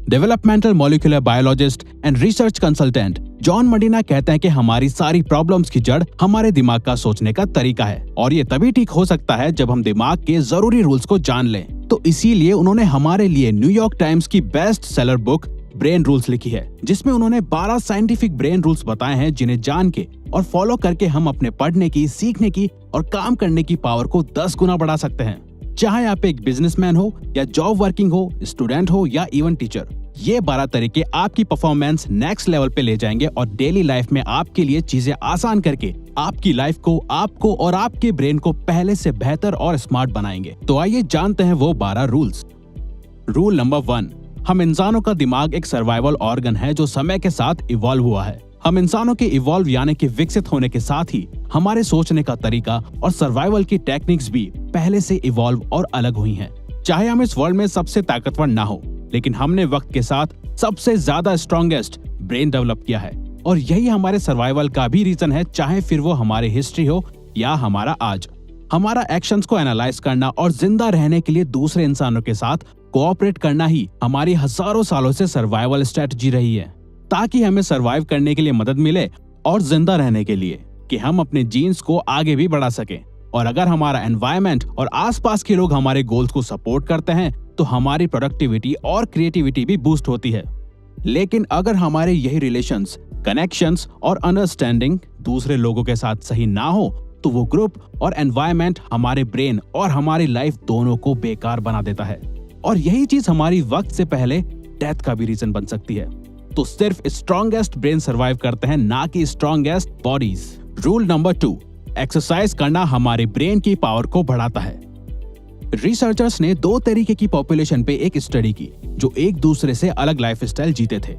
Developmental molecular biologist and research consultant John Medina कहते हैं कि हमारी सारी प्रॉब्लम्स की जड़ हमारे दिमाग का सोचने का तरीका है और ये तभी ठीक हो सकता है जब हम दिमाग के जरूरी रूल्स को जान लें। तो इसीलिए उन्होंने हमारे लिए न्यूयॉर्क टाइम्स की best seller book brain rules लिखी है, जिसमें उन्होंने 12 साइंटिफिक ब्रेन रूल्स बताए हैं जिन्हें जान के और फॉलो करके हम अपने पढ़ने की, सीखने की और काम करने की पावर को 10 गुना बढ़ा सकते हैं। चाहे आप एक बिजनेसमैन हो या जॉब वर्किंग हो, स्टूडेंट हो या इवन टीचर, ये 12 तरीके आपकी परफॉर्मेंस नेक्स्ट लेवल पे ले जाएंगे और डेली लाइफ में आपके लिए चीजें आसान करके आपकी लाइफ को, आपको और आपके ब्रेन को पहले से बेहतर और स्मार्ट बनाएंगे। तो आइए जानते हैं वो 12 रूल्स। रूल नंबर 1, हम इंसानों का दिमाग एक सर्वाइवल ऑर्गन है जो समय के साथ इवॉल्व हुआ है। हम इंसानों के इवॉल्व यानी कि विकसित होने के साथ ही हमारे सोचने का तरीका और सर्वाइवल की टेक्निक्स भी पहले से इवॉल्व और अलग हुई हैं। चाहे हम इस वर्ल्ड में सबसे ताकतवर ना हो, लेकिन हमने वक्त के साथ सबसे ज्यादा स्ट्रॉन्गेस्ट ब्रेन डेवलप किया है और यही हमारे सर्वाइवल का भी रीजन है, चाहे फिर वो हमारी हिस्ट्री हो या हमारा आज। हमारा एक्शंस को एनालाइज करना और जिंदा रहने के लिए दूसरे इंसानों के साथ कोऑपरेट करना ही हमारी हजारों सालों से सर्वाइवल स्ट्रेटजी रही है, ताकि हमें सर्वाइव करने के लिए मदद मिले और जिंदा रहने के लिए कि हम अपने जीन्स को आगे भी बढ़ा सकें। और अगर हमारा एनवायरनमेंट और आसपास के लोग हमारे गोल्स को सपोर्ट करते हैं तो हमारी प्रोडक्टिविटी और क्रिएटिविटी भी बूस्ट होती है। लेकिन अगर हमारे यही रिलेशंस, कनेक्शंस और अंडरस्टैंडिंग दूसरे लोगों के साथ सही ना हो तो वो ग्रुप और एनवायरनमेंट हमारे ब्रेन और हमारी लाइफ दोनों को बेकार बना देता है और यही चीज हमारी वक्त से पहले डेथ का भी रीजन बन सकती है। तो सिर्फ स्ट्रॉन्गेस्ट ब्रेन सर्वाइव करते हैं, ना कि strongest bodies. Rule number 2, exercise करना हमारे ब्रेन की पावर को बढ़ाता है। रिसर्चर्स ने 2 तरीके की पॉपुलेशन पे एक स्टडी की जो एक दूसरे से अलग लाइफस्टाइल जीते थे।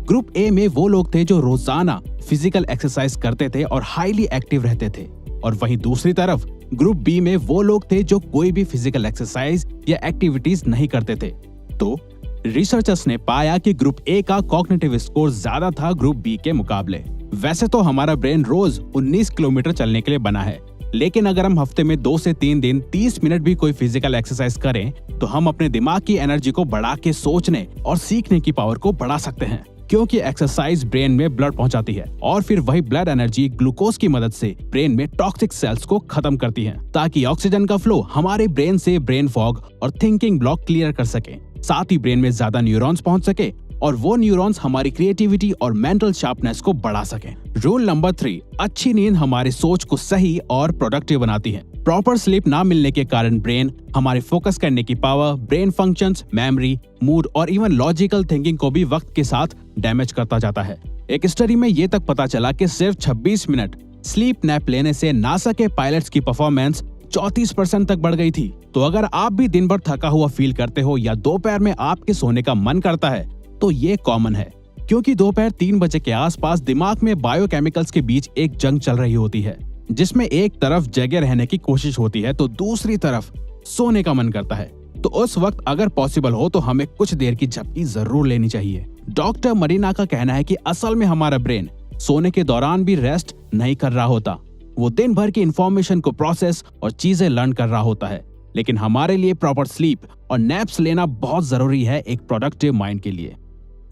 ग्रुप ए में वो लोग थे जो रोजाना फिजिकल एक्सरसाइज करते थे और हाईली एक्टिव रहते थे, और वहीं दूसरी तरफ ग्रुप बी में वो लोग थे जो कोई भी फिजिकल एक्सरसाइज या एक्टिविटीज नहीं करते थे। तो रिसर्चर्स ने पाया कि ग्रुप ए का कॉग्निटिव स्कोर ज्यादा था ग्रुप बी के मुकाबले। वैसे तो हमारा ब्रेन रोज 19 किलोमीटर चलने के लिए बना है, लेकिन अगर हम हफ्ते में 2 से 3 दिन 30 मिनट भी कोई फिजिकल एक्सरसाइज करें तो हम अपने दिमाग की एनर्जी को बढ़ा के सोचने और सीखने की पावर को बढ़ा सकते हैं, क्योंकि एक्सरसाइज ब्रेन में ब्लड पहुंचाती है और फिर वही ब्लड एनर्जी ग्लूकोज की मदद से ब्रेन में टॉक्सिक सेल्स को खत्म करती है, ताकि ऑक्सीजन का फ्लो हमारे ब्रेन से ब्रेन फॉग और थिंकिंग ब्लॉक क्लियर कर सके। साथ ही ब्रेन में ज्यादा न्यूरॉन्स पहुंच सके और वो न्यूरॉन्स हमारी क्रिएटिविटी और मेंटल शार्पनेस को बढ़ा सके। रूल नंबर 3, अच्छी नींद हमारी सोच को सही और प्रोडक्टिव बनाती है। प्रॉपर स्लीप ना मिलने के कारण ब्रेन हमारे फोकस करने की power, brain functions, memory, mood और इवन लॉजिकल थिंकिंग को भी वक्त के साथ डैमेज करता जाता है। एक स्टडी में ये तक पता चला कि सिर्फ 26 मिनट स्लीप नैप लेने से नासा के पायलट्स की परफॉर्मेंस 34% तक बढ़ गई थी। तो अगर आप भी दिन भर थका हुआ फील करते हो या दोपहर में आपके सोने का मन करता है तो ये कॉमन है, क्योंकि दोपहर 3 बजे के आसपास दिमाग में बायोकेमिकल्स के बीच एक जंग चल रही होती है, जिसमें एक तरफ जगे रहने की कोशिश होती है तो दूसरी तरफ सोने का मन करता है। तो उस वक्त अगर पॉसिबल हो तो हमें कुछ देर की झपकी जरूर लेनी चाहिए। डॉक्टर मरीना का कहना है कि असल में हमारा ब्रेन सोने के दौरान भी रेस्ट नहीं कर रहा होता, वो दिन भर की इंफॉर्मेशन को प्रोसेस और चीजें लर्न कर रहा होता है। लेकिन हमारे लिए प्रॉपर स्लीप और नैप्स लेना बहुत जरूरी है एक प्रोडक्टिव माइंड के लिए।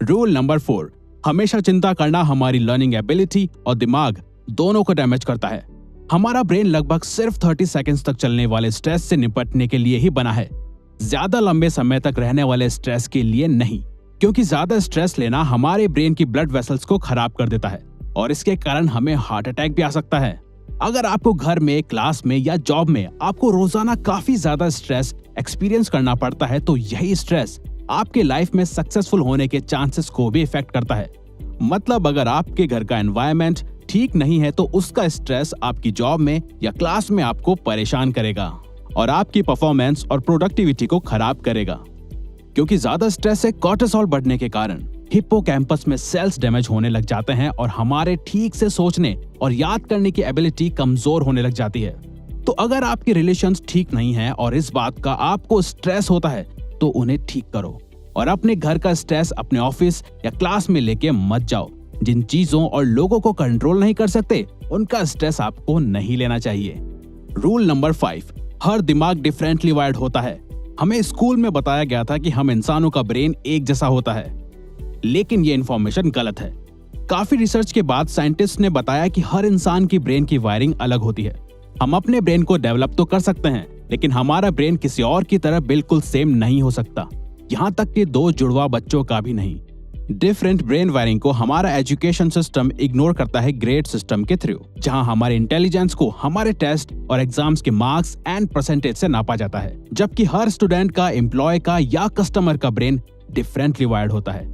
रूल नंबर 4, हमेशा चिंता करना हमारी लर्निंग एबिलिटी और दिमाग दोनों को डैमेज करता है। हमारा ब्रेन लगभग सिर्फ 30 सेकंड्स तक चलने वाले स्ट्रेस से निपटने के लिए ही बना है, ज्यादा लंबे समय तक रहने वाले स्ट्रेस के लिए नहीं, क्योंकि ज्यादा स्ट्रेस लेना हमारे ब्रेन की ब्लड वेसल्स को खराब कर देता है और इसके कारण हमें हार्ट अटैक भी आ सकता है। अगर आपको घर में, क्लास में या जॉब में आपको रोजाना काफी ज्यादा स्ट्रेस एक्सपीरियंस करना पड़ता है तो यही स्ट्रेस आपके लाइफ में सक्सेसफुल होने के चांसेस को भी इफेक्ट करता है। मतलब अगर आपके घर का एनवायरनमेंट ठीक नहीं है तो उसका स्ट्रेस आपकी जॉब में या क्लास में आपको परेशान करेगा और आपकी परफॉर्मेंस और प्रोडक्टिविटी को खराब करेगा, क्योंकि ज्यादा स्ट्रेस से कॉर्टिसोल बढ़ने के कारण हिप्पोकैम्पस में सेल्स डैमेज होने लग जाते हैं और हमारे ठीक से सोचने और याद करने की एबिलिटी कमजोर होने लग जाती है। तो अगर आपके रिलेशंस ठीक नहीं है और इस बात का आपको स्ट्रेस होता है तो उन्हें ठीक करो और अपने घर का स्ट्रेस अपने ऑफिस या क्लास में लेके मत जाओ। जिन चीजों और लोगों को कंट्रोल नहीं कर सकते उनका स्ट्रेस आपको नहीं लेना चाहिए। रूल नंबर 5, हर दिमाग डिफरेंटली वायर्ड होता है। हमें स्कूल में बताया गया था कि हम इंसानों का ब्रेन एक जैसा होता है, लेकिन ये इन्फॉर्मेशन गलत है। काफी रिसर्च के बाद साइंटिस्ट ने बताया कि हर इंसान की ब्रेन की वायरिंग अलग होती है। हम अपने ब्रेन को डेवलप तो कर सकते हैं, लेकिन हमारा ब्रेन किसी और की तरह बिल्कुल सेम नहीं हो सकता, यहाँ तक कि दो जुड़वा बच्चों का भी नहीं। डिफरेंट ब्रेन वायरिंग को हमारा एजुकेशन सिस्टम इग्नोर करता है ग्रेड सिस्टम के थ्रू, जहां हमारे इंटेलिजेंस को हमारे टेस्ट और एग्जाम्स के मार्क्स एंड परसेंटेज से नापा जाता है, जबकि हर स्टूडेंट का, एम्प्लॉय का या कस्टमर का ब्रेन डिफरेंटली वायर्ड होता है।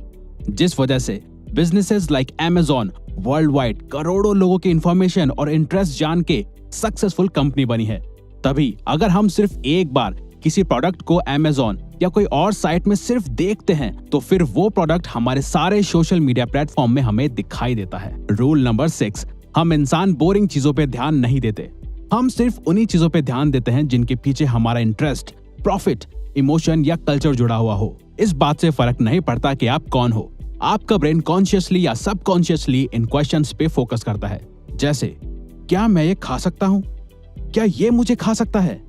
जिस वजह से businesses like Amazon world wide करोड़ों लोगों की इंफॉर्मेशन और इंटरेस्ट जान के सक्सेसफुल कंपनी बनी है। तभी अगर हम सिर्फ एक बार किसी प्रोडक्ट को Amazon या कोई और साइट में सिर्फ देखते हैं, तो फिर वो प्रोडक्ट हमारे सारे सोशल मीडिया प्लेटफॉर्म में हमें दिखाई देता है। रूल नंबर 6, हम इंसान बोरिंग चीजों पे ध्यान नहीं देते। हम सिर्फ उन्हीं चीजों पे ध्यान देते हैं जिनके पीछे हमारा इंटरेस्ट, प्रॉफिट, इमोशन या कल्चर जुड़ा हुआ हो। इस बात से फर्क नहीं पड़ता कि आप कौन हो, आपका ब्रेन कॉन्शियसली या सबकॉन्शियसली इन क्वेश्चंस पे फोकस करता है। जैसे, क्या मैं ये खा सकता हूँ? क्या ये मुझे खा सकता है?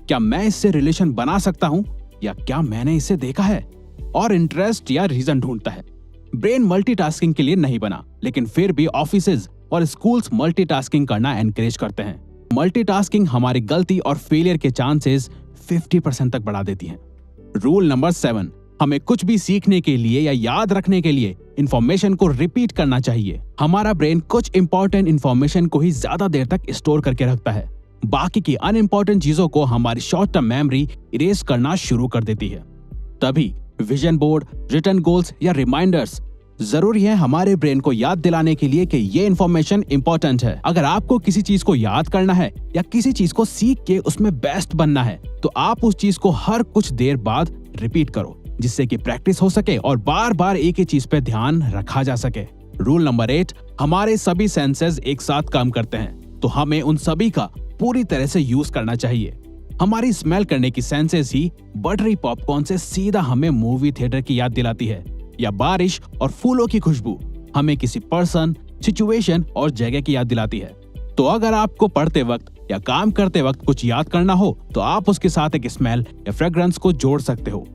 क्या मैं इससे रिलेशन बना सकता हूँ? या क्या मैंने इसे देखा है? और इंटरेस्ट या रीजन ढूंढता है। ब्रेन मल्टीटास्किंग के लिए नहीं बना, लेकिन फिर भी ऑफिसेज और स्कूल्स मल्टीटास्किंग करना एनकरेज करते हैं। मल्टीटास्किंग हमारी गलती और फेलियर के चांसेस 50% तक बढ़ा देती है। रूल नंबर 7, हमें कुछ भी सीखने के लिए या याद रखने के लिए इंफॉर्मेशन को रिपीट करना चाहिए। हमारा ब्रेन कुछ इंपॉर्टेंट इंफॉर्मेशन को ही ज्यादा देर तक स्टोर करके रखता है, बाकी की अनइम्पॉर्टेंट चीजों को हमारी शॉर्ट टर्म मेमोरी इरेज करना शुरू कर देती है। तभी विजन बोर्ड, रिटन गोल्स या रिमाइंडर्स जरूरी है हमारे ब्रेन को याद दिलाने के लिए कि ये इन्फॉर्मेशन इंपॉर्टेंट है। अगर आपको किसी चीज को याद करना है या किसी चीज को सीख के उसमें बेस्ट बनना है, तो आप उस चीज को हर कुछ देर बाद रिपीट करो, जिससे कि प्रैक्टिस हो सके और बार बार एक ही चीज पे ध्यान रखा जा सके। रूल नंबर 8, हमारे सभी सेंसेस एक साथ काम करते हैं, तो हमें उन सभी का पूरी तरह से यूज करना चाहिए। हमारी स्मेल करने की सेंसेस ही बटरी पॉपकॉर्न से सीधा हमें मूवी थिएटर की याद दिलाती है, या बारिश और फूलों की खुशबू हमें किसी पर्सन, सिचुएशन और जगह की याद दिलाती है। तो अगर आपको पढ़ते वक्त या काम करते वक्त कुछ याद करना हो, तो आप उसके साथ एक स्मेल या फ्रेग्रेंस को जोड़ सकते हो।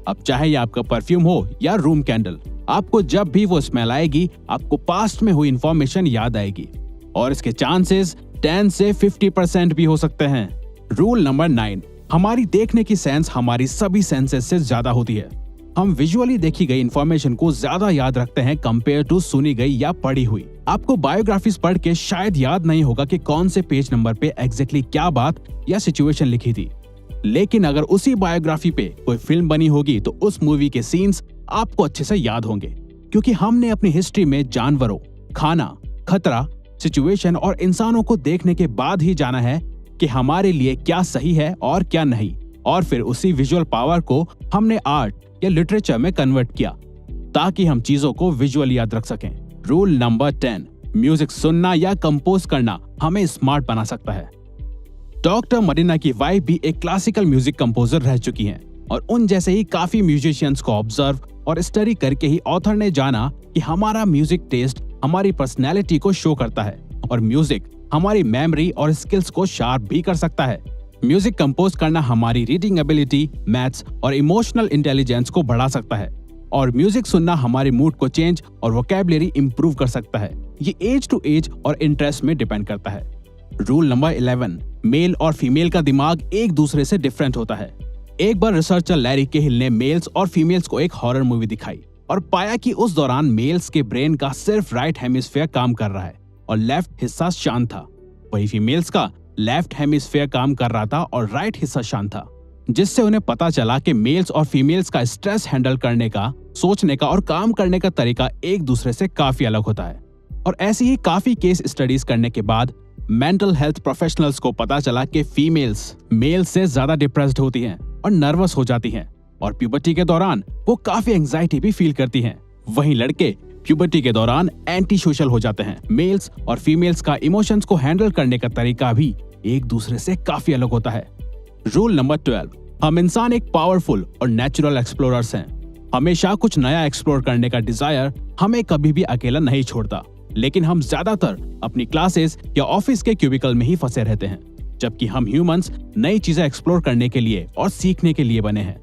अब चाहे ये आपका परफ्यूम हो या रूम कैंडल, आपको जब भी वो स्मेल आएगी, आपको पास्ट में हुई इंफॉर्मेशन याद आएगी, और इसके चांसेस 10 से 50% भी हो सकते हैं। रूल नंबर 9, हमारी देखने की सेंस हमारी सभी सेंसेस से ज्यादा होती है। हम विजुअली देखी गई इंफॉर्मेशन को ज्यादा याद रखते हैं कंपेयर टू सुनी गई या पढ़ी हुई। आपको बायोग्राफीज पढ़ के शायद याद नहीं होगा कि कौन से पेज नंबर पे एग्जैक्टली क्या बात या सिचुएशन लिखी थी, लेकिन अगर उसी बायोग्राफी पे कोई फिल्म बनी होगी तो उस मूवी के सीन्स आपको अच्छे से याद होंगे, क्योंकि हमने अपनी हिस्ट्री में जानवरों, खाना, खतरा, सिचुएशन और इंसानों को देखने के बाद ही जाना है कि हमारे लिए क्या सही है और क्या नहीं, और फिर उसी विजुअल पावर को हमने आर्ट या लिटरेचर में कन्वर्ट किया ताकि हम चीजों को विजुअल याद रख सकें। रूल नंबर 10, म्यूजिक सुनना या कंपोज करना हमें स्मार्ट बना सकता है। डॉक्टर मरीना की वाइफ भी एक क्लासिकल म्यूजिक कंपोजर रह चुकी हैं, और उन जैसे ही काफी म्यूजिशियंस को ऑब्जर्व और स्टडी करके ही ऑथर ने जाना कि हमारा म्यूजिक टेस्ट हमारी पर्सनैलिटी को शो करता है, और म्यूजिक हमारी मेमोरी और स्किल्स को शार्प भी कर सकता है। म्यूजिक कंपोज करना हमारी रीडिंग एबिलिटी, मैथ्स और इमोशनल इंटेलिजेंस को बढ़ा सकता है, और म्यूजिक सुनना हमारे मूड को चेंज और वोकैबुलरी इंप्रूव कर सकता है। ये एज टू एज और इंटरेस्ट में डिपेंड करता है। रूल नंबर 11, मेल और फीमेल का दिमाग एक दूसरे से डिफरेंट होता है। एक बार रिसर्चर लैरी केहिल ने मेल्स और फीमेल्स को एक हॉरर मूवी दिखाई और पाया कि उस दौरान मेल्स के ब्रेन का सिर्फ राइट हेमिस्फीयर काम कर रहा है और लेफ्ट हिस्सा शांत था, वही फीमेल्स का लेफ्ट हेमिस्फीयर काम कर रहा था और राइट हिस्सा शांत था, जिससे उन्हें पता चला कि मेल्स और फीमेल्स का स्ट्रेस हैंडल करने का, सोचने का और काम करने का तरीका एक दूसरे से काफी अलग होता है। और ऐसी ही काफी केस स्टडीज करने के बाद मेंटल हेल्थ प्रोफेशनल्स को पता चला कि फीमेल्स मेल्स से ज्यादा डिप्रेस्ड होती हैं और नर्वस हो जाती हैं, और प्यूबर्टी के दौरान वो काफी एंजाइटी भी फील करती हैं। वहीं लड़के प्यूबर्टी के दौरान एंटी सोशल हो जाते हैं। मेल्स और फीमेल्स का इमोशंस को हैंडल करने का तरीका भी एक दूसरे से काफी अलग होता है। रूल नंबर 12, हम इंसान एक पावरफुल और नेचुरल एक्सप्लोरर्स हैं। हमेशा कुछ नया एक्सप्लोर करने का डिजायर हमें कभी भी अकेला नहीं छोड़ता, लेकिन हम ज्यादातर अपनी क्लासेस या ऑफिस के क्यूबिकल में ही फंसे रहते हैं, जबकि हम ह्यूमंस नई चीजें एक्सप्लोर करने के लिए और सीखने के लिए बने हैं।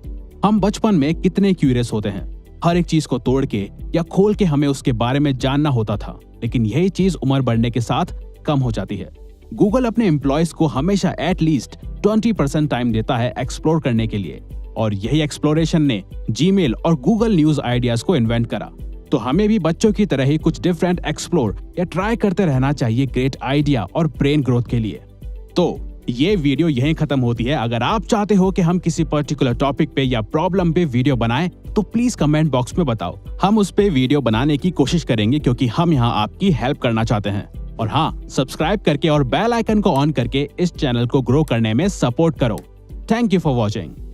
हम बचपन में कितने क्यूरियस होते हैं, हर एक चीज को तोड़ के या खोल के हमें उसके बारे में जानना होता था, लेकिन यही चीज उम्र बढ़ने के साथ कम हो जाती है। गूगल अपने एम्प्लॉयज को हमेशा एटलीस्ट 20% टाइम देता है एक्सप्लोर करने के लिए, और यही एक्सप्लोरेशन ने जीमेल और गूगल न्यूज आइडियाज को इन्वेंट करा। तो हमें भी बच्चों की तरह ही कुछ डिफरेंट एक्सप्लोर या ट्राई करते रहना चाहिए ग्रेट आइडिया और ब्रेन ग्रोथ के लिए। तो ये वीडियो यहीं खत्म होती है। अगर आप चाहते हो कि हम किसी पर्टिकुलर टॉपिक पे या प्रॉब्लम पे वीडियो बनाएं तो प्लीज कमेंट बॉक्स में बताओ। हम उस पे वीडियो बनाने की कोशिश करेंगे, क्योंकि हम यहाँ आपकी हेल्प करना चाहते हैं। और हाँ, सब्सक्राइब करके और बेल आइकन को ऑन करके इस चैनल को ग्रो करने में सपोर्ट करो। Thank you for watching.